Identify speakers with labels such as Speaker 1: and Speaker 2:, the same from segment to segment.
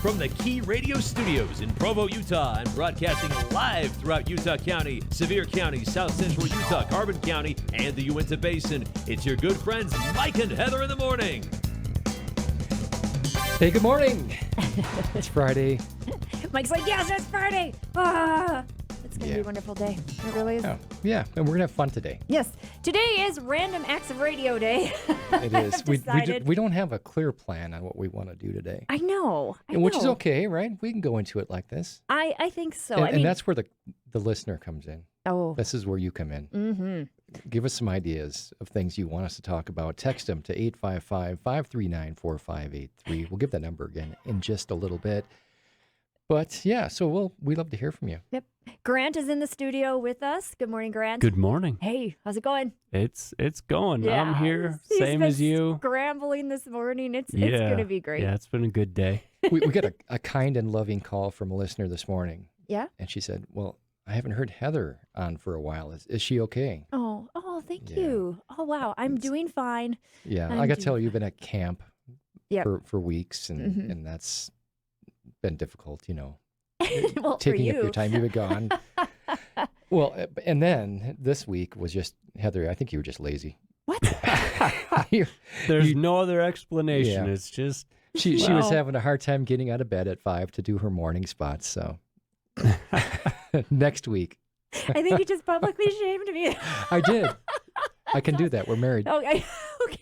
Speaker 1: from the Key Radio Studios in Provo, Utah, and broadcasting live throughout Utah County, Sevier County, South Central Utah, Carbon County, and the Uinta Basin. It's your good friends Mike and Heather in the morning.
Speaker 2: Hey, good morning. It's Friday.
Speaker 3: Mike's like, yes, it's Friday. It's going to be a wonderful day. It really is.
Speaker 2: Oh, yeah, and we're going to have fun today.
Speaker 3: Yes. Today is Random Acts of Radio Day.
Speaker 2: It is. We don't have a clear plan on what we want to do today.
Speaker 3: I know.
Speaker 2: Which is okay, right? We can go into it like this.
Speaker 3: I think so.
Speaker 2: And that's where the listener comes in.
Speaker 3: Oh.
Speaker 2: This is where you come in.
Speaker 3: Mm-hmm.
Speaker 2: Give us some ideas of things you want us to talk about. Text them to 855-539-4583. We'll give that number again in just a little bit. But yeah, so we'd love to hear from you.
Speaker 3: Yep. Grant is in the studio with us. Good morning, Grant.
Speaker 4: Good morning.
Speaker 3: Hey, how's it going?
Speaker 4: It's going.
Speaker 3: Yeah,
Speaker 4: I'm here,
Speaker 3: he's
Speaker 4: same
Speaker 3: been
Speaker 4: as you.
Speaker 3: Scrambling this morning. It's going to be great.
Speaker 4: Yeah, it's been a good day.
Speaker 2: We got a kind and loving call from a listener this morning.
Speaker 3: Yeah?
Speaker 2: And she said, well, I haven't heard Heather on for a while. Is she okay?
Speaker 3: Oh, thank you. Oh, wow. I'm doing fine.
Speaker 2: Yeah, I got to tell you, you've been at camp for weeks, and that's been difficult,
Speaker 3: Well,
Speaker 2: taking
Speaker 3: for
Speaker 2: up your time. You've been gone. Well, and then this week was just, Heather, I think you were just lazy.
Speaker 3: What?
Speaker 4: There's no other explanation.
Speaker 2: Yeah.
Speaker 4: It's just...
Speaker 2: She was having a hard time getting out of bed at 5 to do her morning spots, so... Next week.
Speaker 3: I think you just publicly shamed me.
Speaker 2: I did. I can do that. We're married.
Speaker 3: Okay,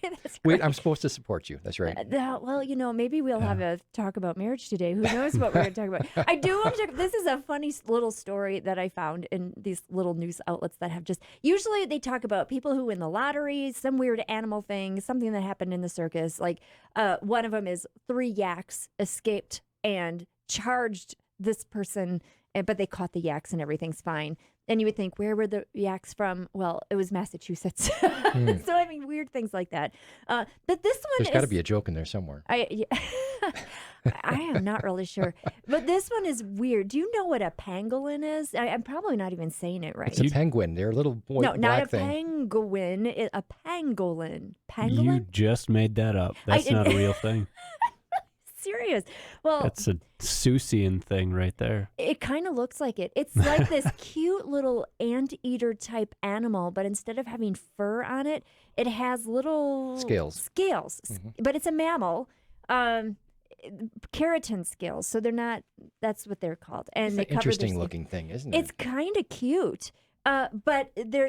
Speaker 3: that's great.
Speaker 2: Wait, I'm supposed to support you. That's right.
Speaker 3: Well, maybe we'll have a talk about marriage today. Who knows what we're going to talk about? I do want to talk. This is a funny little story that I found in these little news outlets that have usually they talk about people who win the lottery, some weird animal thing, something that happened in the circus. Like one of them is 3 yaks escaped and charged this person, but they caught the yaks and everything's fine. And you would think, where were the yaks from? Well, it was Massachusetts. So, weird things like that. But this one
Speaker 2: There's got to be a joke in there somewhere.
Speaker 3: I am not really sure. But this one is weird. Do you know what a pangolin is? I'm probably not even saying it right.
Speaker 2: It's a penguin. They're a little white,
Speaker 3: no, not a
Speaker 2: thing.
Speaker 3: penguin. A pangolin. Pangolin?
Speaker 4: You just made that up. That's not a real thing.
Speaker 3: Serious. Well,
Speaker 4: that's a Seussian thing right there.
Speaker 3: It kind of looks like it. It's like this cute little anteater type animal, but instead of having fur on it, it has little
Speaker 2: scales.
Speaker 3: But it's a mammal. Keratin scales. So they're not. That's what they're called. And
Speaker 2: it's an interesting looking thing, isn't it?
Speaker 3: It's kind of cute. But they're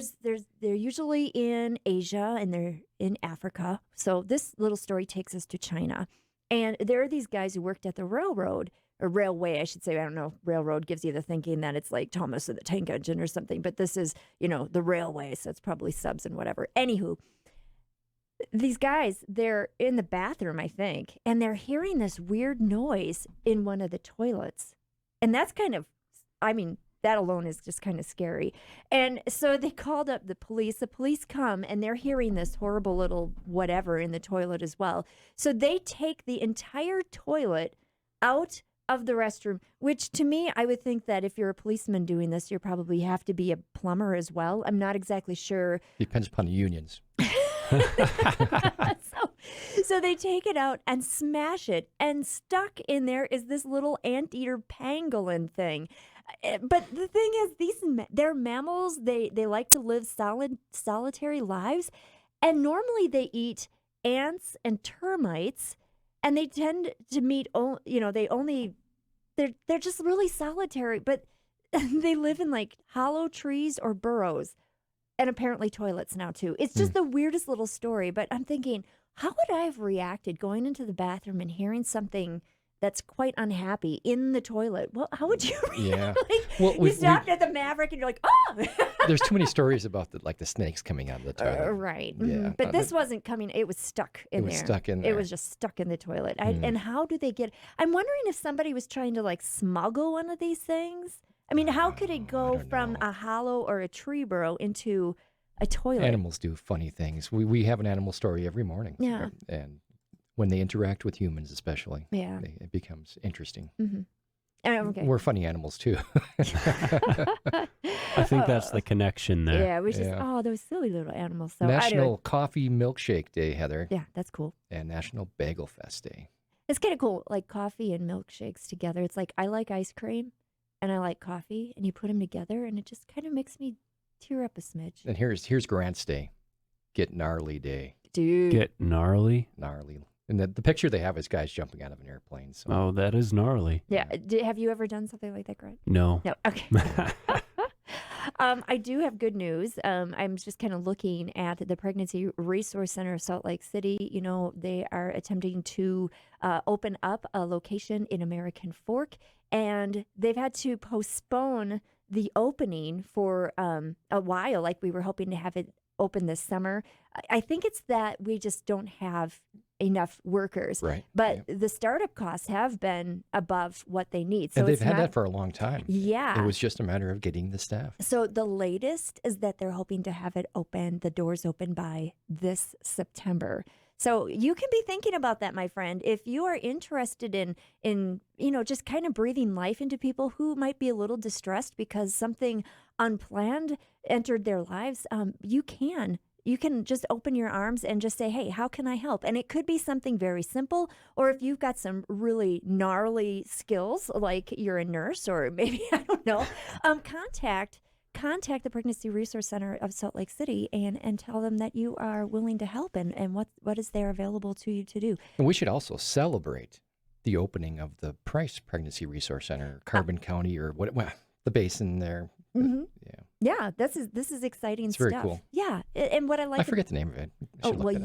Speaker 3: usually in Asia and they're in Africa. So this little story takes us to China. And there are these guys who worked at the railroad, or railway, I should say. I don't know. Railroad gives you the thinking that it's like Thomas and the Tank Engine or something. But this is, the railway. So it's probably subs and whatever. Anywho, these guys, they're in the bathroom, I think. And they're hearing this weird noise in one of the toilets. And that's that alone is just kind of scary. And so they called up the police. The police come, and they're hearing this horrible little whatever in the toilet as well. So they take the entire toilet out of the restroom, which to me, I would think that if you're a policeman doing this, you probably have to be a plumber as well. I'm not exactly sure.
Speaker 2: Depends upon the unions.
Speaker 3: So they take it out and smash it, and stuck in there is this little anteater pangolin thing. But the thing is, they're mammals. They like to live solitary lives, and normally they eat ants and termites, and they tend to they're just really solitary. But they live in like hollow trees or burrows, and apparently toilets now too. It's just the weirdest little story. But I'm thinking, how would I have reacted going into the bathroom and hearing something that's quite unhappy in the toilet? Well, how would you react?
Speaker 2: Yeah.
Speaker 3: You stopped at the Maverick and you're like, oh!
Speaker 2: There's too many stories about the snakes coming out of the toilet.
Speaker 3: Right.
Speaker 2: Yeah.
Speaker 3: Mm-hmm. But this wasn't coming. It was stuck in there.
Speaker 2: It was stuck in there.
Speaker 3: It was just stuck in the toilet. And how do they get... I'm wondering if somebody was trying to smuggle one of these things. I mean, how could it go from a hollow or a tree burrow into a toilet?
Speaker 2: Animals do funny things. We have an animal story every morning.
Speaker 3: Yeah.
Speaker 2: And when they interact with humans especially, it becomes interesting.
Speaker 3: Mm-hmm. Okay.
Speaker 2: We're funny animals too.
Speaker 4: I think that's the connection there.
Speaker 3: Yeah, we just, those silly little animals. So
Speaker 2: National Coffee Milkshake Day, Heather.
Speaker 3: Yeah, that's cool.
Speaker 2: And National Bagel Fest Day.
Speaker 3: It's kind of cool, like coffee and milkshakes together. It's like I like ice cream and I like coffee, and you put them together, and it just kind of makes me tear up a smidge.
Speaker 2: And here's Grant's day. Get gnarly day.
Speaker 3: Dude.
Speaker 4: Get gnarly?
Speaker 2: Gnarly. And the picture they have is guys jumping out of an airplane. So.
Speaker 4: Oh, that is gnarly.
Speaker 3: Yeah. Have you ever done something like that, Grant?
Speaker 4: No.
Speaker 3: No. Okay. I do have good news. I'm just kind of looking at the Pregnancy Resource Center of Salt Lake City. You know, they are attempting to open up a location in American Fork, and they've had to postpone the opening for a while. Like we were hoping to have it open this summer. I think it's that we just don't have enough workers.
Speaker 2: Right.
Speaker 3: But the startup costs have been above what they need. So
Speaker 2: and they've had that for a long time.
Speaker 3: Yeah.
Speaker 2: It was just a matter of getting the staff.
Speaker 3: So the latest is that they're hoping to have it open, the doors open by this September. So you can be thinking about that, my friend. If you are interested in just kind of breathing life into people who might be a little distressed because something unplanned entered their lives, you can just open your arms and just say, hey, how can I help? And it could be something very simple, or if you've got some really gnarly skills, like you're a nurse or maybe, I don't know, contact the Pregnancy Resource Center of Salt Lake City and tell them that you are willing to help and what is there available to you to do.
Speaker 2: And we should also celebrate the opening of the Price Pregnancy Resource Center, Carbon County, or the basin there.
Speaker 3: Mm-hmm.
Speaker 2: Yeah.
Speaker 3: Yeah, this is exciting
Speaker 2: it's
Speaker 3: stuff.
Speaker 2: Very cool.
Speaker 3: Yeah, and what I like.
Speaker 2: I forget the name of it.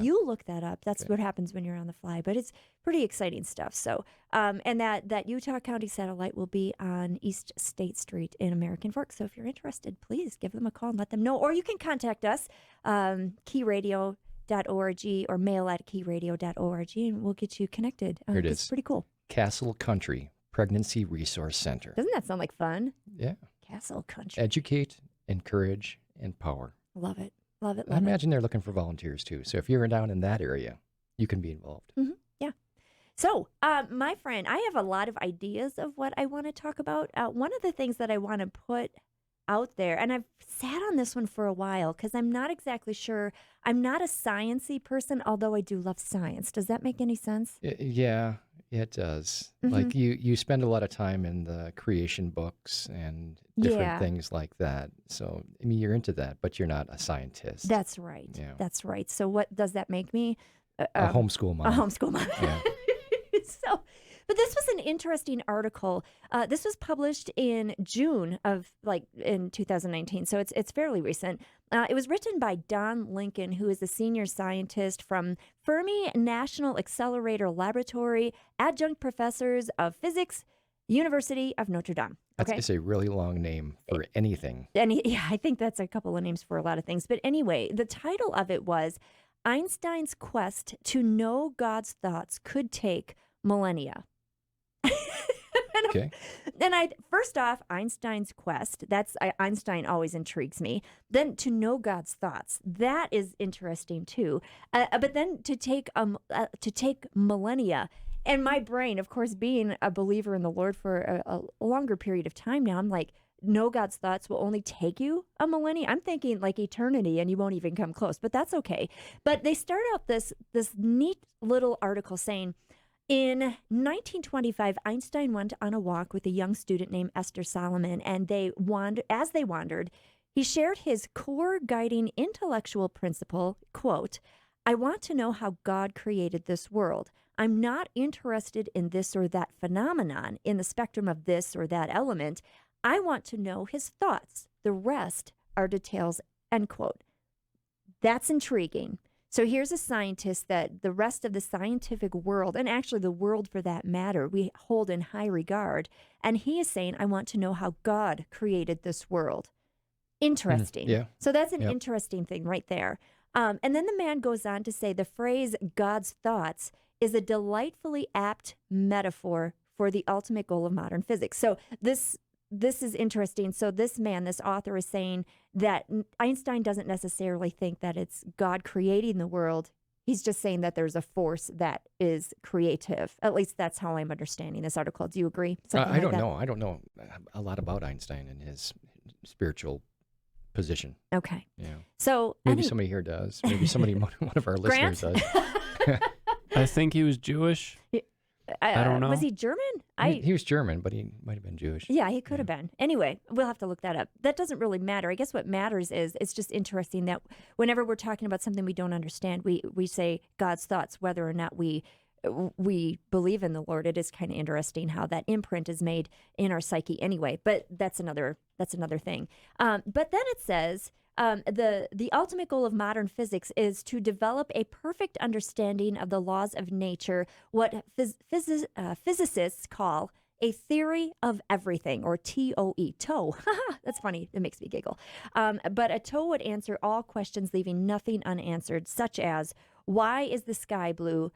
Speaker 3: You look that up. That's what happens when you're on the fly. But it's pretty exciting stuff. So, and that Utah County satellite will be on East State Street in American Fork. So if you're interested, please give them a call and let them know. Or you can contact us, keyradio.org or mail@keyradio.org, and we'll get you connected.
Speaker 2: Here it is.
Speaker 3: It's pretty cool.
Speaker 2: Castle Country Pregnancy Resource Center.
Speaker 3: Doesn't that sound like fun?
Speaker 2: Yeah.
Speaker 3: Castle Country.
Speaker 2: Educate, encourage, empower.
Speaker 3: Love it. Love it.
Speaker 2: I imagine they're looking for volunteers too. So if you're down in that area, you can be involved.
Speaker 3: Mm-hmm. Yeah. So, my friend, I have a lot of ideas of what I want to talk about. One of the things that I want to put out there, and I've sat on this one for a while because I'm not exactly sure. I'm not a sciencey person, although I do love science. Does that make any sense?
Speaker 2: Yeah, it does.
Speaker 3: Mm-hmm.
Speaker 2: Like you spend a lot of time in the creation books and different things like that. So, I mean, you're into that, but you're not a scientist.
Speaker 3: That's right.
Speaker 2: Yeah.
Speaker 3: That's right. So what does that make me?
Speaker 2: A homeschool mom.
Speaker 3: A homeschool mom.
Speaker 2: Yeah.
Speaker 3: But this was an interesting article. This was published in June in 2019, so it's fairly recent. It was written by Don Lincoln, who is a senior scientist from Fermi National Accelerator Laboratory, adjunct professors of physics, University of Notre Dame. Okay?
Speaker 2: That's a really long name for anything.
Speaker 3: I think that's a couple of names for a lot of things. But anyway, the title of it was Einstein's Quest to Know God's Thoughts Could Take Millennia.
Speaker 2: Okay.
Speaker 3: And first off, Einstein's quest, Einstein always intrigues me. Then to know God's thoughts, that is interesting too. But then to take millennia, and my brain, of course, being a believer in the Lord for a longer period of time now, I'm like, know God's thoughts will only take you a millennia. I'm thinking like eternity, and you won't even come close. But that's okay. But they start out this neat little article saying, in 1925, Einstein went on a walk with a young student named Esther Solomon, and as they wandered, he shared his core guiding intellectual principle, quote, I want to know how God created this world. I'm not interested in this or that phenomenon in the spectrum of this or that element. I want to know his thoughts. The rest are details, end quote. That's intriguing. So here's a scientist that the rest of the scientific world, and actually the world for that matter, we hold in high regard. And he is saying, I want to know how God created this world. Interesting.
Speaker 2: Yeah.
Speaker 3: So that's an interesting thing right there. And then the man goes on to say the phrase God's thoughts is a delightfully apt metaphor for the ultimate goal of modern physics. So this is interesting. So this author is saying that Einstein doesn't necessarily think that it's God creating the world. He's just saying that there's a force that is creative. At least that's how I'm understanding this article. Do you agree?
Speaker 2: I don't know. I don't know a lot about Einstein and his spiritual position.
Speaker 3: Okay.
Speaker 2: Yeah.
Speaker 3: So
Speaker 2: maybe somebody here does. Maybe one of our listeners does.
Speaker 4: I think he was Jewish. I don't know.
Speaker 3: Was he German?
Speaker 2: He was German, but he might have been Jewish.
Speaker 3: Yeah, he could have been. Anyway, we'll have to look that up. That doesn't really matter. I guess what matters is it's just interesting that whenever we're talking about something we don't understand, we say God's thoughts, whether or not we believe in the Lord. It is kind of interesting how that imprint is made in our psyche anyway, but that's another thing. But then it says, the ultimate goal of modern physics is to develop a perfect understanding of the laws of nature, what physicists call a theory of everything, or TOE, TOE. That's funny. It makes me giggle. But a TOE would answer all questions, leaving nothing unanswered, such as, why is the sky blue?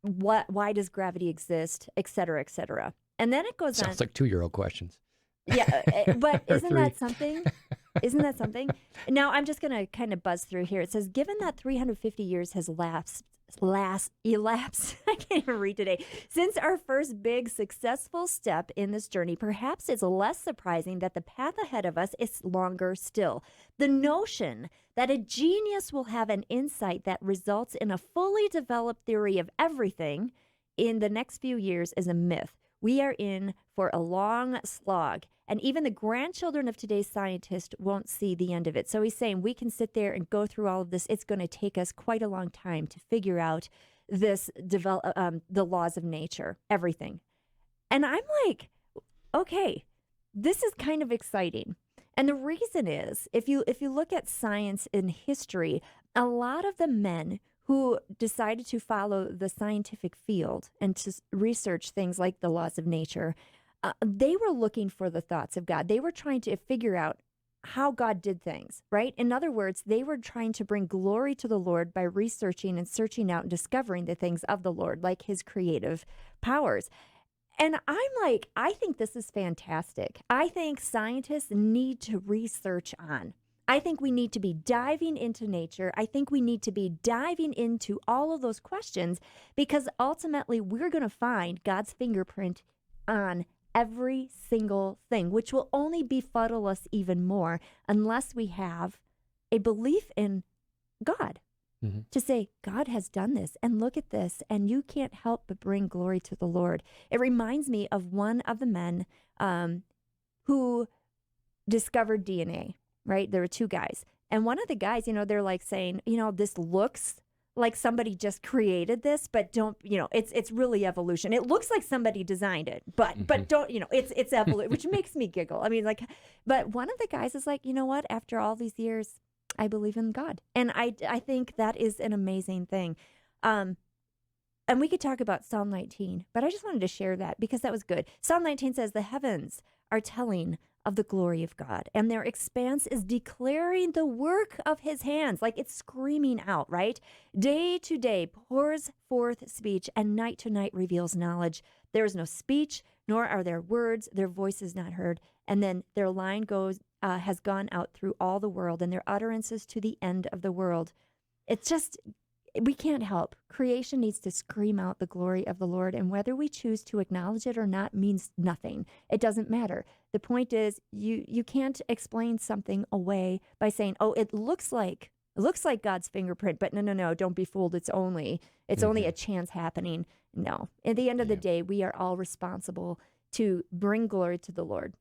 Speaker 3: Why does gravity exist, et cetera, et cetera. And then it goes on.
Speaker 2: Sounds like 2-year-old questions.
Speaker 3: Yeah, but isn't
Speaker 2: 3.
Speaker 3: that something? Isn't that something? Now, I'm just going to kind of buzz through here. It says, given that 350 years has elapsed, I can't even read today, since our first big successful step in this journey, perhaps it's less surprising that the path ahead of us is longer still. The notion that a genius will have an insight that results in a fully developed theory of everything in the next few years is a myth. We are in for a long slog, and even the grandchildren of today's scientists won't see the end of it. So he's saying we can sit there and go through all of this. It's going to take us quite a long time to figure out this, the laws of nature, everything. And I'm like, okay, this is kind of exciting. And the reason is, if you look at science in history, a lot of the men who decided to follow the scientific field and to research things like the laws of nature, they were looking for the thoughts of God. They were trying to figure out how God did things, right? In other words, they were trying to bring glory to the Lord by researching and searching out and discovering the things of the Lord, like his creative powers. And I'm like, I think this is fantastic. I think scientists need to research on. I think we need to be diving into nature. I think we need to be diving into all of those questions, because ultimately we're going to find God's fingerprint on every single thing, which will only befuddle us even more unless we have a belief in God. Mm-hmm. To say, God has done this, and look at this, and you can't help but bring glory to the Lord. It reminds me of one of the men who discovered DNA. Right? There were 2 guys. And one of the guys, they're like saying, this looks like somebody just created this, but don't, it's really evolution. It looks like somebody designed it, but don't, it's evolution, which makes me giggle. I mean, but one of the guys is like, you know what? After all these years, I believe in God. And I think that is an amazing thing. And we could talk about Psalm 19, but I just wanted to share that because that was good. Psalm 19 says, the heavens are telling of the glory of God, and their expanse is declaring the work of his hands. Like it's screaming out, right? Day to day pours forth speech, and night to night reveals knowledge. There is no speech, nor are there words. Their voice is not heard. And then their line has gone out through all the world, and their utterances to the end of the world. It's just, we can't help. Creation needs to scream out the glory of the Lord, and whether we choose to acknowledge it or not means nothing. It doesn't matter. The point is, you can't explain something away by saying, "Oh, it looks like God's fingerprint," but no, don't be fooled. It's only a chance happening. No. At the end of the day, we are all responsible to bring glory to the Lord.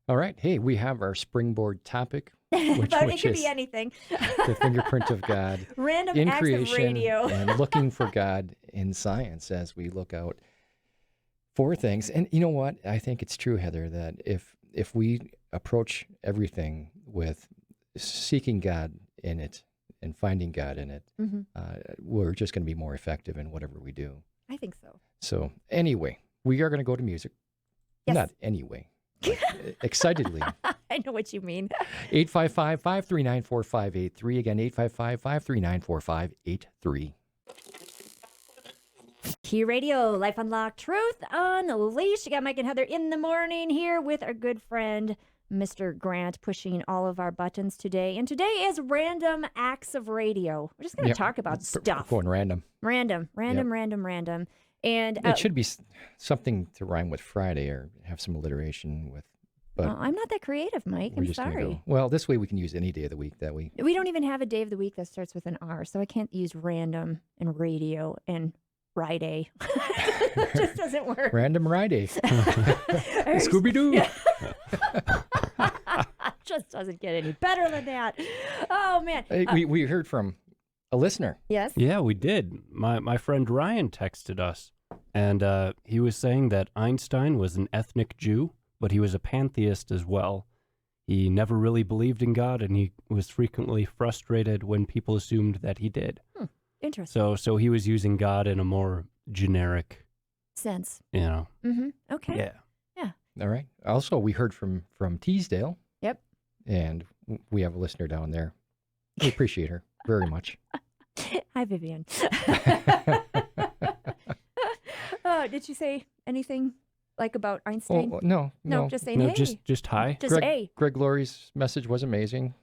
Speaker 2: All right. Hey, we have our springboard topic. Which
Speaker 3: it could be anything.
Speaker 2: The fingerprint of God
Speaker 3: Random
Speaker 2: in
Speaker 3: acts
Speaker 2: creation
Speaker 3: of radio.
Speaker 2: and looking for God in science as we look out for things. And you know what? I think it's true, Heather, that if we approach everything with seeking God in it and finding God in it, we're just going to be more effective in whatever we do.
Speaker 3: I think so.
Speaker 2: So anyway, we are going to go to music.
Speaker 3: Yes.
Speaker 2: Not anyway. Excitedly.
Speaker 3: I know what you mean.
Speaker 2: 855-539-4583. Again, 855-539-4583.
Speaker 3: Key Radio, Life Unlocked, Truth Unleashed. You got Mike and Heather in the morning here with our good friend, Mr. Grant, pushing all of our buttons today. And today is Random Acts of Radio. We're just going to talk about stuff.
Speaker 2: Going random.
Speaker 3: Random. And
Speaker 2: it should be something to rhyme with Friday or have some alliteration with. But
Speaker 3: I'm not that creative, Mike. I'm sorry.
Speaker 2: Go. Well, this way we can use any day of the week that we.
Speaker 3: We don't even have a day of the week that starts with an R, so I can't use random and radio and Friday. It just doesn't work.
Speaker 2: Random Friday. Scooby-Doo.
Speaker 3: Just doesn't get any better than that. Oh, man.
Speaker 2: We heard from a listener.
Speaker 3: Yes?
Speaker 4: Yeah, we did. My friend Ryan texted us, and he was saying that Einstein was an ethnic Jew, but he was a pantheist as well. He never really believed in God, and he was frequently frustrated when people assumed that he did.
Speaker 3: Interesting.
Speaker 4: So he was using God in a more generic
Speaker 3: Sense.
Speaker 4: Mm-hmm.
Speaker 3: Okay.
Speaker 4: Yeah.
Speaker 2: All right. Also, we heard from Teesdale.
Speaker 3: Yep.
Speaker 2: And we have a listener down there. We appreciate her very much.
Speaker 3: Hi, Vivian. Did she say anything like about Einstein?
Speaker 2: Oh, no.
Speaker 3: Just saying,
Speaker 4: No,
Speaker 3: hey.
Speaker 4: just hi.
Speaker 3: Just hey.
Speaker 2: Greg Laurie's message was amazing.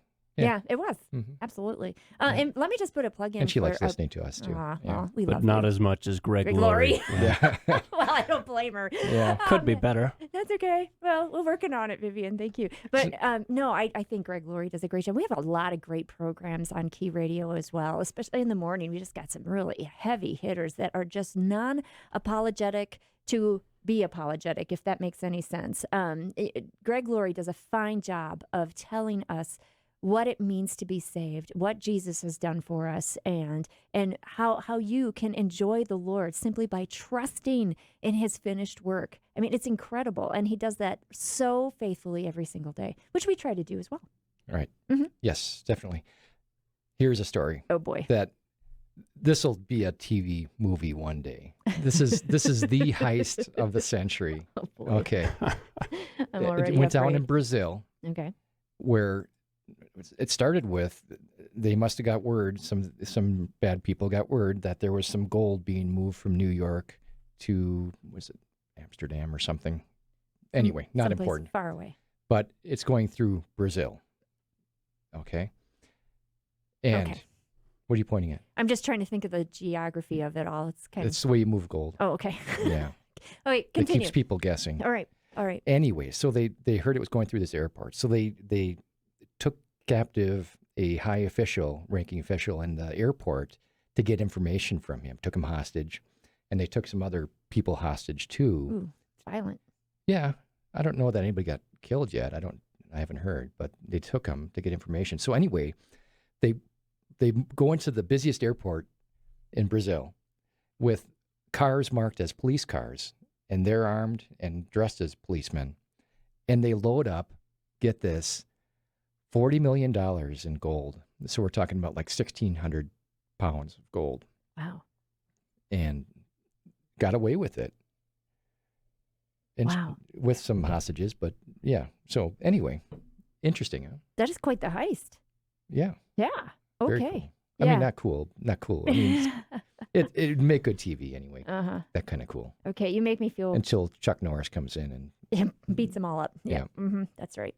Speaker 3: Yeah, it was.
Speaker 2: Mm-hmm.
Speaker 3: Absolutely. And let me just put a plug in.
Speaker 2: And she
Speaker 3: for
Speaker 2: likes listening to us, too.
Speaker 3: Well, we
Speaker 4: But
Speaker 3: love
Speaker 4: not
Speaker 3: you.
Speaker 4: as much as Greg
Speaker 3: Laurie.
Speaker 4: Laurie.
Speaker 2: Yeah.
Speaker 3: Well, I don't blame her.
Speaker 2: Yeah.
Speaker 4: Could be
Speaker 3: man.
Speaker 4: better.
Speaker 3: That's okay. Well, we're working on it, Vivian. Thank you. But no, I think Greg Laurie does a great job. We have a lot of great programs on Key Radio as well, especially in the morning. We just got some really heavy hitters that are just non-apologetic to be apologetic, if that makes any sense. Greg Laurie does a fine job of telling us what it means to be saved, what Jesus has done for us, and how you can enjoy the Lord simply by trusting in his finished work. I mean, it's incredible. And he does that so faithfully every single day, which we try to do as well.
Speaker 2: Right.
Speaker 3: Mm-hmm.
Speaker 2: Yes, definitely. Here's a story
Speaker 3: Oh, boy.
Speaker 2: that this will be a TV movie one day. This is the heist of the century.
Speaker 3: Oh, boy.
Speaker 2: Okay.
Speaker 3: I'm
Speaker 2: It
Speaker 3: already
Speaker 2: went down
Speaker 3: afraid.
Speaker 2: in Brazil,
Speaker 3: Okay.
Speaker 2: where it started with they must have got word, some bad people got word that there was some gold being moved from New York to, was it Amsterdam or something? Anyway, not
Speaker 3: Someplace
Speaker 2: important.
Speaker 3: far away.
Speaker 2: But it's going through Brazil. Okay. And
Speaker 3: Okay.
Speaker 2: what are you pointing at?
Speaker 3: I'm just trying to think of the geography of it all. It's kind
Speaker 2: It's the way you move gold.
Speaker 3: of. Oh, okay.
Speaker 2: Yeah.
Speaker 3: Oh, wait,
Speaker 2: It
Speaker 3: continue.
Speaker 2: keeps people guessing.
Speaker 3: All right.
Speaker 2: Anyway, so they heard it was going through this airport. So they took captive a ranking official in the airport to get information from him, took him hostage, and they took some other people hostage too.
Speaker 3: Ooh, it's violent.
Speaker 2: Yeah. I don't know that anybody got killed yet. I haven't heard, but they took him to get information. So anyway, they go into the busiest airport in Brazil with cars marked as police cars, and they're armed and dressed as policemen. And they load up, get this, $40 million in gold. So we're talking about like 1,600 pounds of gold,
Speaker 3: Wow.
Speaker 2: and got away with it. And
Speaker 3: Wow.
Speaker 2: with some hostages, but yeah. So anyway, interesting, huh?
Speaker 3: That is quite the heist.
Speaker 2: Yeah.
Speaker 3: Yeah.
Speaker 2: Very
Speaker 3: Okay.
Speaker 2: cool. I mean, not cool. I mean, it'd make good TV anyway.
Speaker 3: Uh-huh.
Speaker 2: That kind of cool.
Speaker 3: Okay, you make me feel
Speaker 2: Until Chuck Norris comes in and
Speaker 3: beats them all up. Yeah. Mm-hmm. That's right.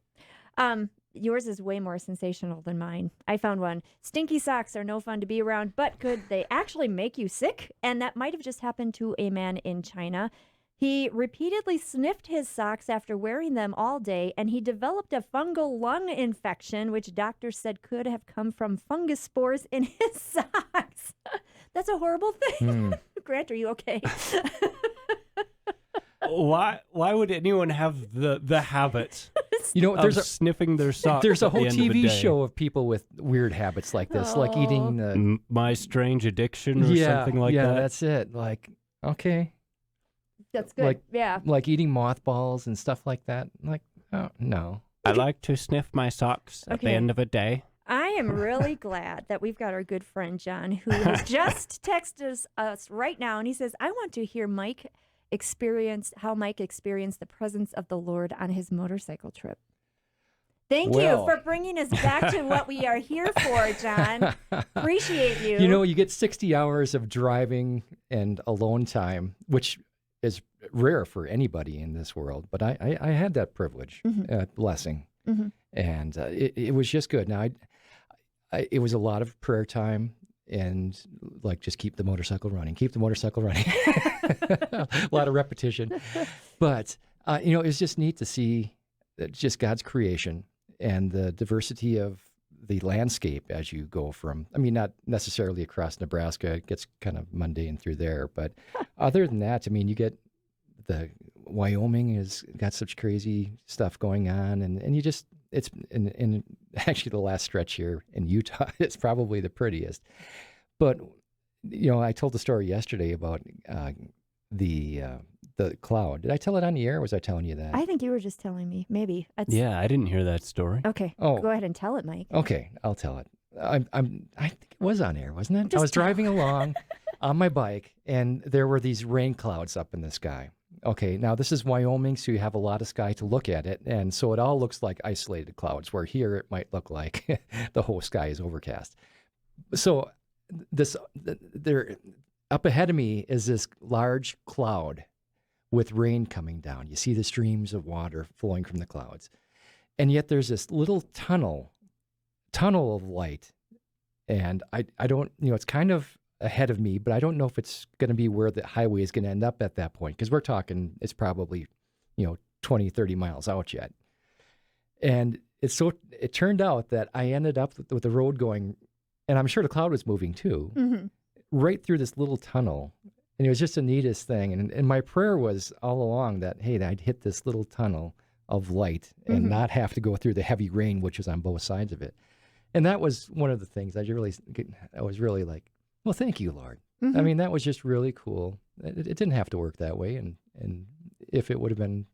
Speaker 3: Yours is way more sensational than mine. I found one. Stinky socks are no fun to be around, but could they actually make you sick? And that might have just happened to a man in China. He repeatedly sniffed his socks after wearing them all day, and he developed a fungal lung infection, which doctors said could have come from fungus spores in his socks. That's a horrible thing. Grant, are you okay?
Speaker 4: Why would anyone have the habit
Speaker 2: you know,
Speaker 4: of sniffing their socks?
Speaker 2: there's a
Speaker 4: at the
Speaker 2: whole
Speaker 4: end of the
Speaker 2: TV
Speaker 4: day?
Speaker 2: show of people with weird habits like this, like eating
Speaker 4: My Strange Addiction or something like
Speaker 2: yeah,
Speaker 4: that.
Speaker 2: that's it. Like, okay,
Speaker 3: That's good. Yeah.
Speaker 2: like eating mothballs and stuff like that. Like, oh no.
Speaker 4: I like to sniff my socks at the
Speaker 3: Okay.
Speaker 4: end of a day.
Speaker 3: I am really glad that we've got our good friend John, who has just texted us right now, and he says, I want to hear how Mike experienced the presence of the Lord on his motorcycle trip. Thank you
Speaker 2: Well.
Speaker 3: for bringing us back to what we are here for, John. Appreciate you.
Speaker 2: You know, you get 60 hours of driving and alone time, which is rare for anybody in this world. But I had that privilege, blessing, and it was just good. Now, it was a lot of prayer time and like just keep the motorcycle running, a lot of repetition. But, you know, it's just neat to see just God's creation and the diversity of the landscape as you go from, I mean, not necessarily across Nebraska. It gets kind of mundane through there. But other than that, I mean, you get Wyoming has got such crazy stuff going on. And you just, it's in actually the last stretch here in Utah, it's probably the prettiest. But, I told the story yesterday about the cloud. Did I tell it on the air, or was I telling you that?
Speaker 3: I think you were just telling me. Maybe.
Speaker 4: Yeah, I didn't hear that story.
Speaker 3: Okay.
Speaker 2: Oh.
Speaker 3: Go ahead and tell it, Mike.
Speaker 2: Okay, I'll tell it. I think it was on air, wasn't it?
Speaker 3: Just
Speaker 2: I was driving along on my bike, and there were these rain clouds up in the sky. Okay, now this is Wyoming, so you have a lot of sky to look at it, and so it all looks like isolated clouds, where here it might look like the whole sky is overcast. So there up ahead of me is this large cloud with rain coming down. You see the streams of water flowing from the clouds. And yet there's this little tunnel of light. And I don't, it's kind of ahead of me, but I don't know if it's going to be where the highway is going to end up at that point. Because we're talking, it's probably, 20, 30 miles out yet. And it turned out that I ended up with the road going, and I'm sure the cloud was moving too,
Speaker 3: Mm-hmm.
Speaker 2: right through this little tunnel. And it was just the neatest thing. And my prayer was all along that, hey, I'd hit this little tunnel of light and not have to go through the heavy rain, which was on both sides of it. And that was one of the things I was really like, well, thank you, Lord.
Speaker 3: Mm-hmm.
Speaker 2: I mean, that was just really cool. It didn't have to work that way. And if it would have been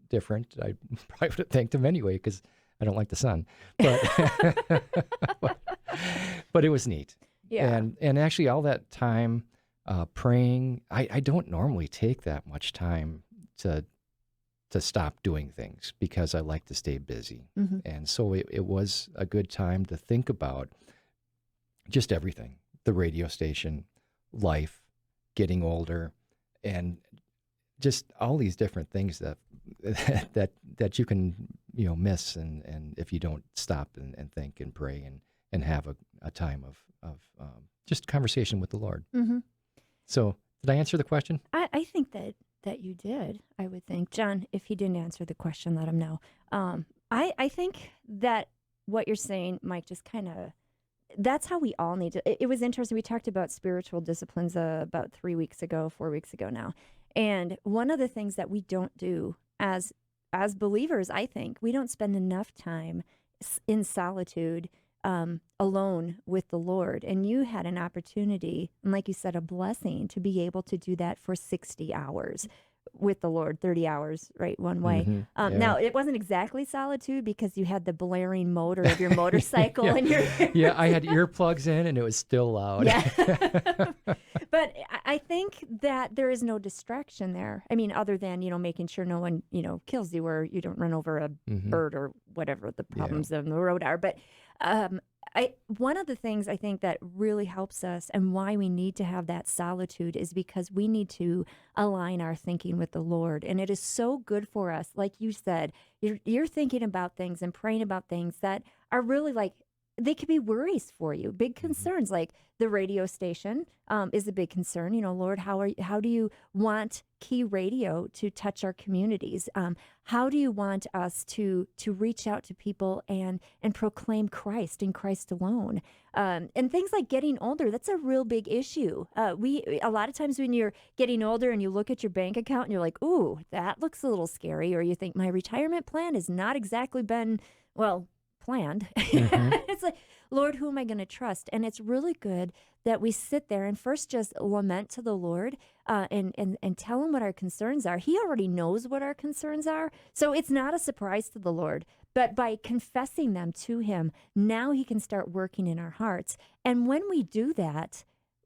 Speaker 2: different, I probably would have thanked him anyway, because I don't like the sun. But, but it was neat.
Speaker 3: Yeah.
Speaker 2: And actually all that time praying, I don't normally take that much time to stop doing things, because I like to stay busy.
Speaker 3: Mm-hmm.
Speaker 2: And so it was a good time to think about just everything, the radio station, life, getting older, and just all these different things that you can, miss. And if you don't stop and think and pray and have a time of just conversation with the Lord.
Speaker 3: Mm-hmm.
Speaker 2: So did I answer the question?
Speaker 3: I think that you did, I would think. John, if he didn't answer the question, let him know. I think that what you're saying, Mike, just kind of, that's how we all need to. It was interesting. We talked about spiritual disciplines about 4 weeks ago now. And one of the things that we don't do as believers, I think, we don't spend enough time in solitude alone with the Lord. And you had an opportunity, and like you said, a blessing to be able to do that for 60 hours with the Lord, 30 hours, right, one way.
Speaker 2: Mm-hmm. Yeah.
Speaker 3: Now, it wasn't exactly solitude, because you had the blaring motor of your motorcycle
Speaker 2: Yeah.
Speaker 3: and your
Speaker 2: Yeah, I had earplugs in and it was still loud.
Speaker 3: Yeah. But I think that there is no distraction there. I mean, other than, making sure no one, kills you, or you don't run over a bird or whatever the problems on the road are. But one of the things I think that really helps us, and why we need to have that solitude, is because we need to align our thinking with the Lord. And it is so good for us. Like you said, you're thinking about things and praying about things that are really like, they could be worries for you, big concerns. Like the radio station is a big concern. Lord, how do you want Key Radio to touch our communities? How do you want us to reach out to people and proclaim Christ and Christ alone? And things like getting older, that's a real big issue. A lot of times when you're getting older and you look at your bank account and you're like, ooh, that looks a little scary. Or you think my retirement plan has not exactly been, planned. It's like, Lord, who am I going to trust? And it's really good that we sit there and first just lament to the Lord and tell him what our concerns are. He already knows what our concerns are. So it's not a surprise to the Lord. But by confessing them to him, now he can start working in our hearts. And when we do that,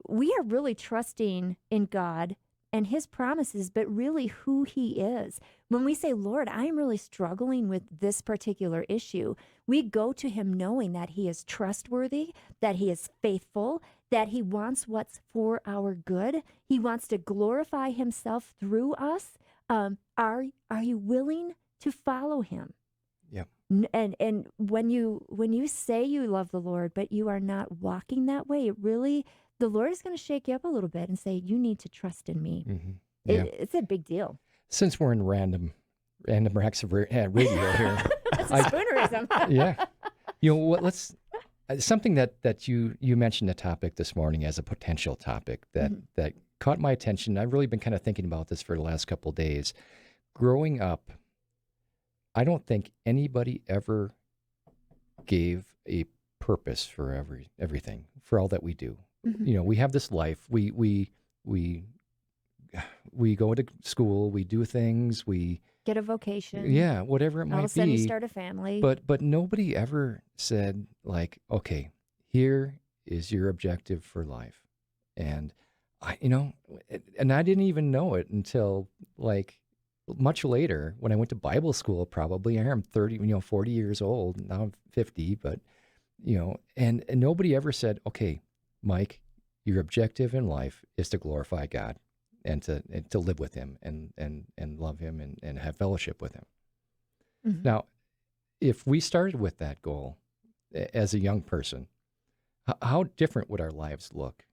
Speaker 3: we are really trusting in God and his promises, but really who he is. When we say, Lord, I'm really struggling with this particular issue, we go to him knowing that he is trustworthy, that he is faithful, that he wants what's for our good. He wants to glorify himself through us. Are you willing to follow him?
Speaker 2: Yep.
Speaker 3: And when you say you love the Lord, but you are not walking that way, the Lord is going to shake you up a little bit and say, you need to trust in me.
Speaker 2: Mm-hmm. Yeah.
Speaker 3: It's a big deal.
Speaker 2: Since we're in random acts of radio here,
Speaker 3: That's a spoonerism.
Speaker 2: yeah. Let's something that you mentioned a topic this morning as a potential topic that caught my attention. I've really been kind of thinking about this for the last couple of days. Growing up, I don't think anybody ever gave a purpose for everything, for all that we do.
Speaker 3: Mhm.
Speaker 2: You know, we have this life. We go to school. We do things. We
Speaker 3: Get a vocation.
Speaker 2: yeah, whatever it
Speaker 3: All of a
Speaker 2: might
Speaker 3: sudden, you
Speaker 2: be.
Speaker 3: start a family.
Speaker 2: But nobody ever said like, okay, here is your objective for life, and I didn't even know it until like much later when I went to Bible school. Probably I'm 30, 40 years old now. I'm 50, but and nobody ever said, okay, Mike, your objective in life is to glorify God and to live with Him and love Him and have fellowship with Him.
Speaker 3: Mhm.
Speaker 2: Now, if we started with that goal as a young person, how different would our lives look?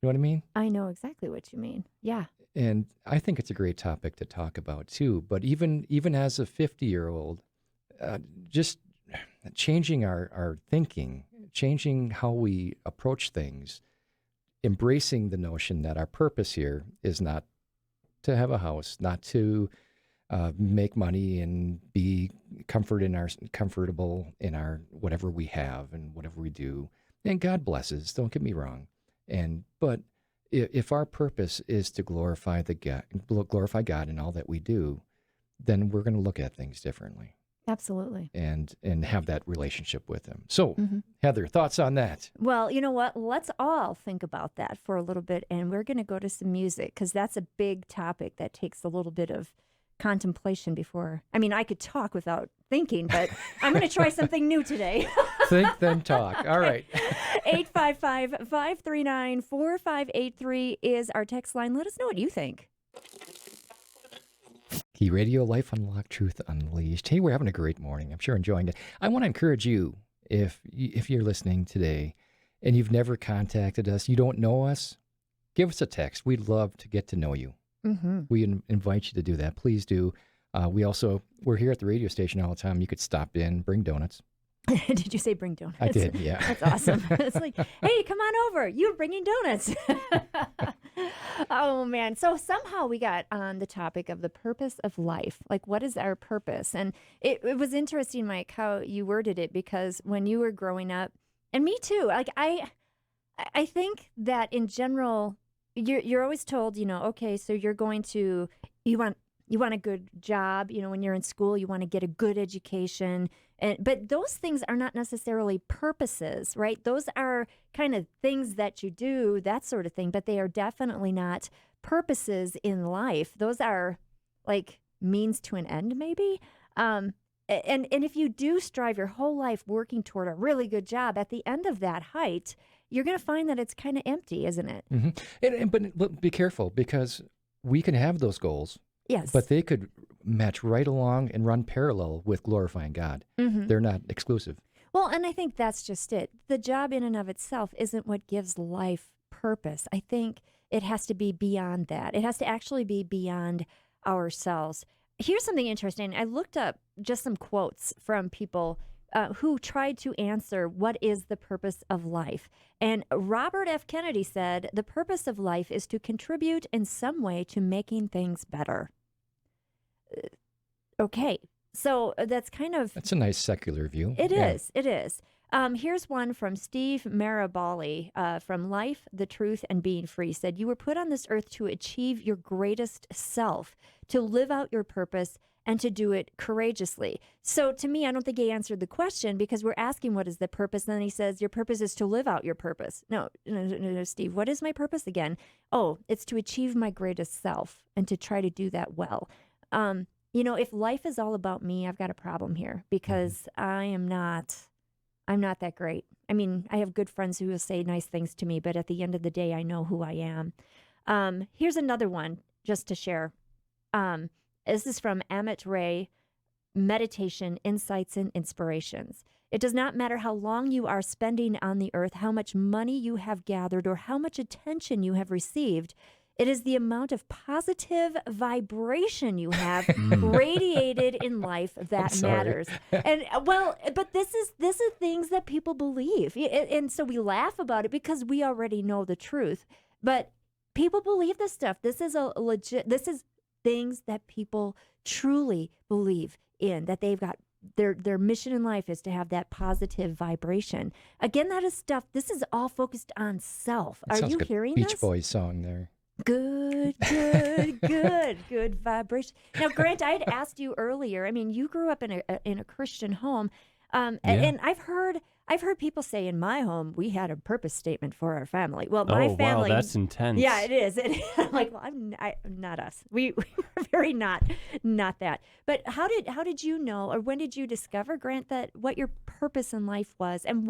Speaker 2: You know what I mean?
Speaker 3: I know exactly what you mean. Yeah.
Speaker 2: And I think it's a great topic to talk about too. But even as a 50-year-old, just changing our thinking, changing how we approach things, embracing the notion that our purpose here is not to have a house, not to make money and be comfortable in our whatever we have and whatever we do. And God blesses, don't get me wrong. But if our purpose is to glorify God in all that we do, then we're going to look at things differently
Speaker 3: Absolutely.
Speaker 2: and have that relationship with Him. So,
Speaker 3: Mhm.
Speaker 2: Heather, thoughts on that?
Speaker 3: Well, you know what? Let's all think about that for a little bit, and we're going to go to some music because that's a big topic that takes a little bit of contemplation before. I mean, I could talk without thinking, but I'm going to try something new today.
Speaker 2: Think, then talk. All right.
Speaker 3: 855-539-4583 is our text line. Let us know what you think.
Speaker 2: Key Radio, Life Unlocked, Truth Unleashed. Hey, we're having a great morning. I'm sure enjoying it. I want to encourage you, if you're listening today and you've never contacted us, you don't know us, give us a text. We'd love to get to know you.
Speaker 3: Mm-hmm.
Speaker 2: We invite you to do that. Please do. We're here at the radio station all the time. You could stop in, bring donuts.
Speaker 3: Did you say bring donuts?
Speaker 2: I did, yeah.
Speaker 3: That's awesome. It's like, hey, come on over. You're bringing donuts. Oh, man. So somehow we got on the topic of the purpose of life. Like, what is our purpose? And it was interesting, Mike, how you worded it, because when you were growing up, and me too, like I think that in general, you're always told, okay, so you're going to, you want a good job, when you're in school, you want to get a good education. But those things are not necessarily purposes, right? Those are kind of things that you do, that sort of thing, but they are definitely not purposes in life. Those are like means to an end, maybe. And if you do strive your whole life working toward a really good job, at the end of that height, you're going to find that it's kind of empty, isn't it?
Speaker 2: Mm-hmm. But be careful, because we can have those goals.
Speaker 3: Yes.
Speaker 2: But they could match right along and run parallel with glorifying God.
Speaker 3: Mm-hmm.
Speaker 2: They're not exclusive.
Speaker 3: Well, and I think that's just it. The job in and of itself isn't what gives life purpose. I think it has to be beyond that. It has to actually be beyond ourselves. Here's something interesting. I looked up just some quotes from people who tried to answer what is the purpose of life. And Robert F. Kennedy said, the purpose of life is to contribute in some way to making things better. Okay, so that's a
Speaker 2: nice secular view.
Speaker 3: It is. Here's one from Steve Marabali from Life, the Truth, and Being Free. Said, you were put on this earth to achieve your greatest self, to live out your purpose, and to do it courageously. So to me, I don't think he answered the question, because we're asking what is the purpose, and then he says, your purpose is to live out your purpose. No, Steve, what is my purpose again? Oh, it's to achieve my greatest self and to try to do that well. If life is all about me, I've got a problem here, because I'm not that great. I mean, I have good friends who will say nice things to me, but at the end of the day, I know who I am. Here's another one just to share. This is from Amit Ray, Meditation, Insights, and Inspirations. It does not matter how long you are spending on the earth, how much money you have gathered, or how much attention you have received. It is the amount of positive vibration you have radiated in life that
Speaker 2: sorry.
Speaker 3: matters. And but this is things that people believe. And so we laugh about it because we already know the truth. But people believe this stuff. This is this is things that people truly believe in, that they've got their mission in life is to have that positive vibration. Again, that is stuff. This is all focused on self.
Speaker 2: It
Speaker 3: Are
Speaker 2: sounds
Speaker 3: you
Speaker 2: like a
Speaker 3: hearing
Speaker 2: Beach
Speaker 3: this?
Speaker 2: Boys song there.
Speaker 3: Good vibration. Now, Grant, I'd asked you earlier. I mean, you grew up in a Christian home, and I've heard people say in my home we had a purpose statement for our family. Well, my family.
Speaker 4: Wow, that's intense.
Speaker 3: Yeah, it is. I'm like, well, I'm not us. We were very not that. But how did you know, or when did you discover, Grant, that what your purpose in life was, and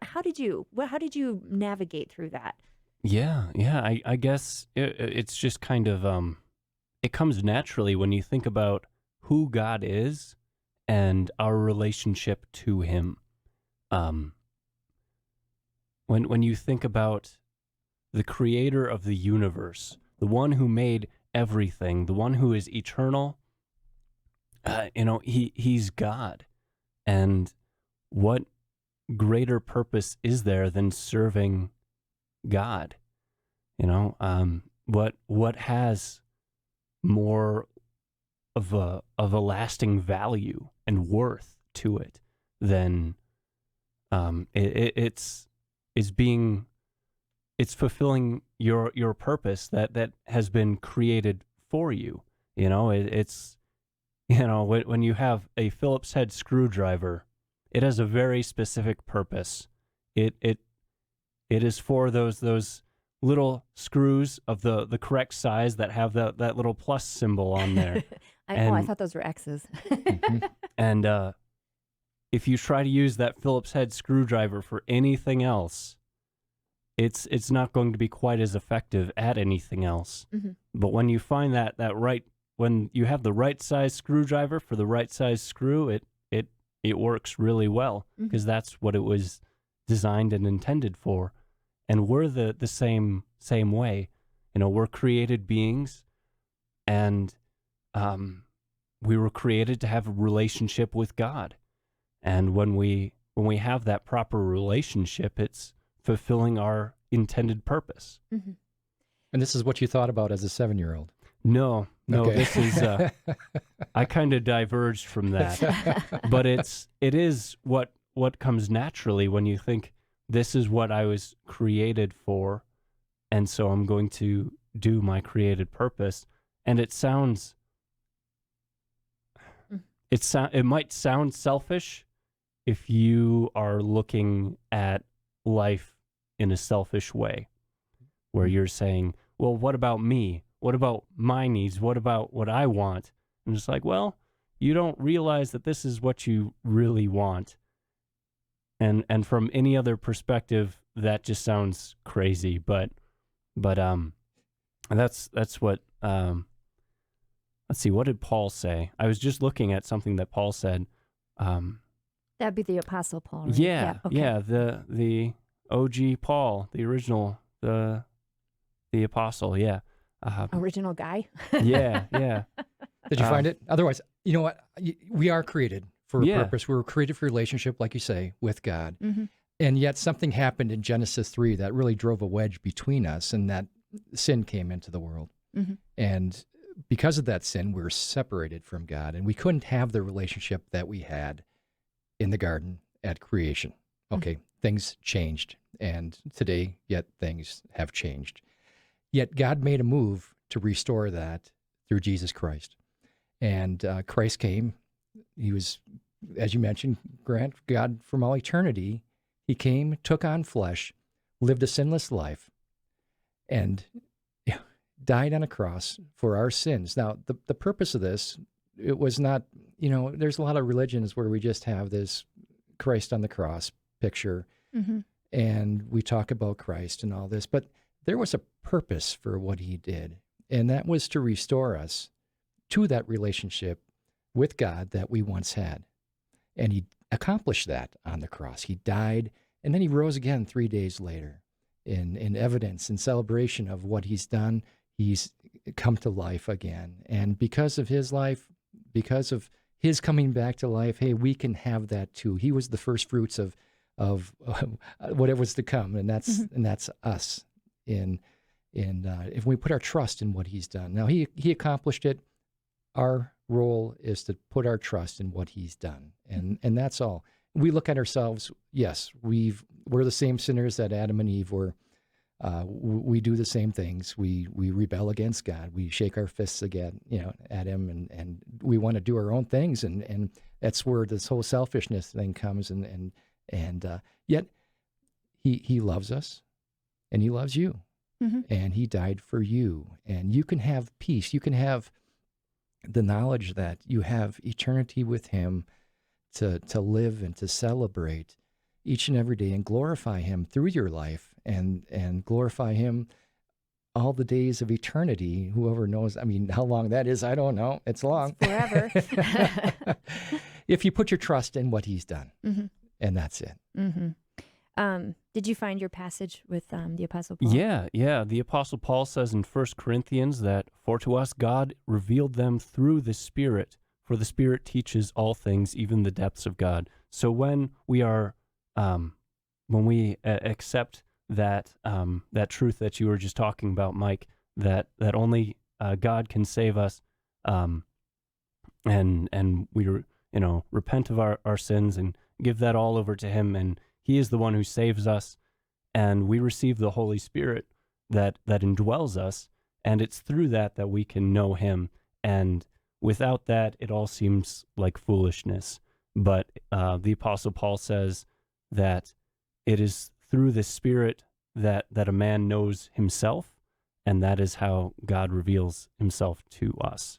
Speaker 3: how did you navigate through that?
Speaker 4: Yeah. I guess it's just kind of it comes naturally when you think about who God is and our relationship to Him. When you think about the Creator of the universe, the one who made everything, the one who is eternal, He's God, and what greater purpose is there than serving God? What has more of a lasting value and worth to it than it's fulfilling your purpose that has been created for you. When you have a Phillips head screwdriver, it has a very specific purpose. It is for those little screws of the correct size that have that little plus symbol on there.
Speaker 3: I thought those were X's.
Speaker 4: And if you try to use that Phillips head screwdriver for anything else, it's not going to be quite as effective at anything else. Mm-hmm. But when you find when you have the right size screwdriver for the right size screw, it works really well, because that's what it was designed and intended for. And we're the same way. We're created beings, and we were created to have a relationship with God. And when we have that proper relationship, it's fulfilling our intended purpose. Mm-hmm.
Speaker 2: And this is what you thought about as a 7-year-old?
Speaker 4: No,
Speaker 2: Okay.
Speaker 4: This is, I kind of diverged from that, but it is what comes naturally when you think, this is what I was created for, and so I'm going to do my created purpose. And it might sound selfish if you are looking at life in a selfish way, where you're saying, well, what about me? What about my needs? What about what I want? And it's like, well, you don't realize that this is what you really want. And from any other perspective, that just sounds crazy. But that's what. Let's see. What did Paul say? I was just looking at something that Paul said.
Speaker 3: That'd be the Apostle Paul, right?
Speaker 4: Yeah.
Speaker 3: Okay.
Speaker 4: Yeah. The OG Paul, the original, the apostle. Yeah.
Speaker 3: Original guy.
Speaker 4: Yeah.
Speaker 2: Did you find it? Otherwise, you know what? We are created for a
Speaker 4: Yeah.
Speaker 2: purpose. We were created for relationship, like you say, with God.
Speaker 3: Mm-hmm.
Speaker 2: And yet something happened in Genesis 3 that really drove a wedge between us, and that sin came into the world.
Speaker 3: Mm-hmm.
Speaker 2: And because of that sin, we're separated from God, and we couldn't have the relationship that we had in the garden at creation. Okay, things changed, and today, yet things have changed. Yet God made a move to restore that through Jesus Christ. And Christ came. He was, as you mentioned, Grant, God from all eternity. He came, took on flesh, lived a sinless life, and died on a cross for our sins. Now, the purpose of this, it was not, there's a lot of religions where we just have this Christ on the cross picture, and we talk about Christ and all this, but there was a purpose for what he did, and that was to restore us to that relationship with God that we once had. And he accomplished that on the cross. He died, and then he rose again 3 days later. in evidence, in celebration of what he's done. He's come to life again. And because of his life, because of his coming back to life, hey, we can have that too. He was the first fruits of whatever was to come, and that's us. If we put our trust in what he's done. Now he accomplished it. Our role is to put our trust in what he's done, and that's all. We look at ourselves. Yes, we're the same sinners that Adam and Eve were. We do the same things. We rebel against God. We shake our fists again, at him, and we want to do our own things, and that's where this whole selfishness thing comes. And yet he loves us, and he loves you, and he died for you, and you can have peace. You can have the knowledge that you have eternity with him to live and to celebrate each and every day and glorify him through your life and glorify him all the days of eternity. Whoever knows, how long that is, I don't know. It's long.
Speaker 3: It's forever.
Speaker 2: If you put your trust in what he's done, and that's it.
Speaker 3: Did you find your passage with the Apostle Paul?
Speaker 4: Yeah. The Apostle Paul says in 1 Corinthians that, "For to us God revealed them through the Spirit, for the Spirit teaches all things, even the depths of God." So when we are, when we accept that truth that you were just talking about, Mike, that only God can save us, and we repent of our sins and give that all over to him, and he is the one who saves us, and we receive the Holy Spirit that indwells us, and it's through that we can know him. And without that, it all seems like foolishness. But the Apostle Paul says that it is through the Spirit that a man knows himself, and that is how God reveals himself to us.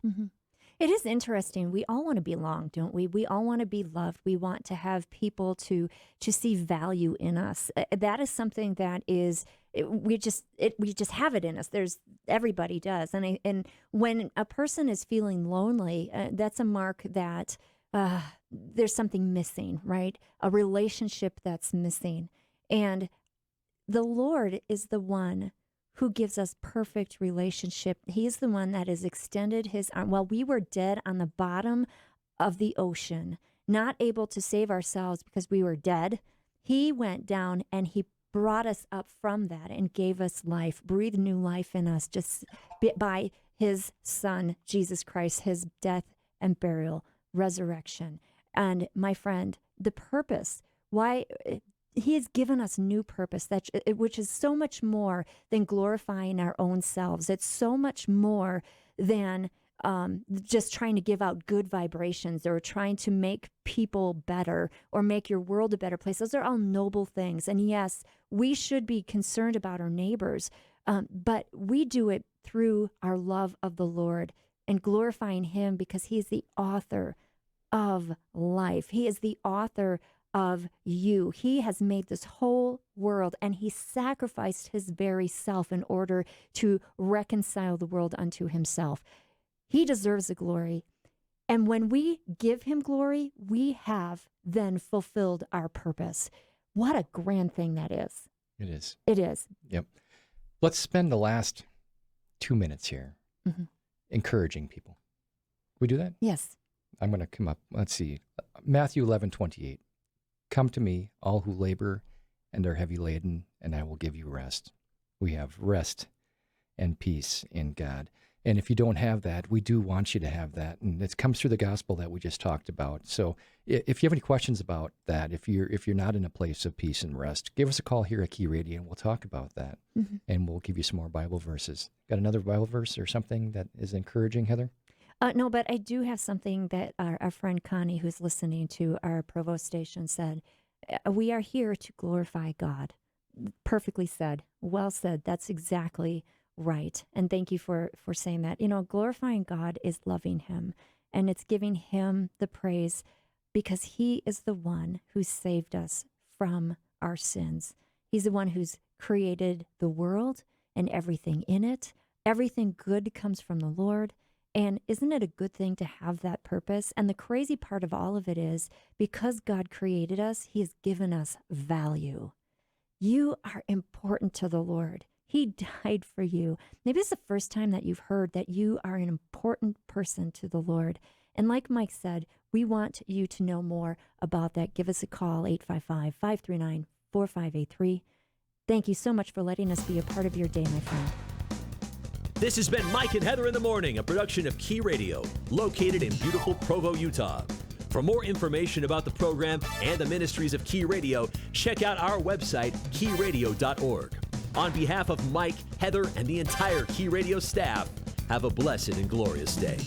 Speaker 3: It is interesting. We all want to belong, don't we? We all want to be loved. We want to have people to see value in us. That is something that is we just have it in us. Everybody does, and when a person is feeling lonely, that's a mark that there's something missing, right? A relationship that's missing, and the Lord is the one who gives us perfect relationship. He is the one that has extended his arm. While we were dead on the bottom of the ocean, not able to save ourselves because we were dead, he went down and he brought us up from that and gave us life, breathed new life in us just by his Son, Jesus Christ, his death and burial, resurrection. And my friend, the purpose, why he has given us new purpose, which is so much more than glorifying our own selves. It's so much more than just trying to give out good vibrations or trying to make people better or make your world a better place. Those are all noble things. And yes, we should be concerned about our neighbors, but we do it through our love of the Lord and glorifying him because he is the author of life. He is the author of you. He has made this whole world, and he sacrificed his very self in order to reconcile the world unto himself. He deserves the glory. And when we give him glory, we have then fulfilled our purpose. What a grand thing that is.
Speaker 2: It is.
Speaker 3: It is.
Speaker 2: Yep. Let's spend the last 2 minutes here encouraging people. We do that?
Speaker 3: Yes.
Speaker 2: I'm going to come up. Let's see. Matthew 11:28. "Come to me, all who labor and are heavy laden, and I will give you rest." We have rest and peace in God. And if you don't have that, we do want you to have that. And it comes through the gospel that we just talked about. So if you have any questions about that, if you're not in a place of peace and rest, give us a call here at Key Radio, and we'll talk about that. And we'll give you some more Bible verses. Got another Bible verse or something that is encouraging, Heather?
Speaker 3: No, but I do have something that our friend Connie, who's listening to our Provo station, said. We are here to glorify God. Perfectly said. Well said. That's exactly right. And thank you for saying that. Glorifying God is loving him, and it's giving him the praise because he is the one who saved us from our sins. He's the one who's created the world and everything in it. Everything good comes from the Lord. And isn't it a good thing to have that purpose? And the crazy part of all of it is because God created us, he has given us value. You are important to the Lord. He died for you. Maybe it's the first time that you've heard that you are an important person to the Lord. And like Mike said, we want you to know more about that. Give us a call, 855-539-4583. Thank you so much for letting us be a part of your day, my friend.
Speaker 1: This has been Mike and Heather in the Morning, a production of Key Radio, located in beautiful Provo, Utah. For more information about the program and the ministries of Key Radio, check out our website, keyradio.org. On behalf of Mike, Heather, and the entire Key Radio staff, have a blessed and glorious day.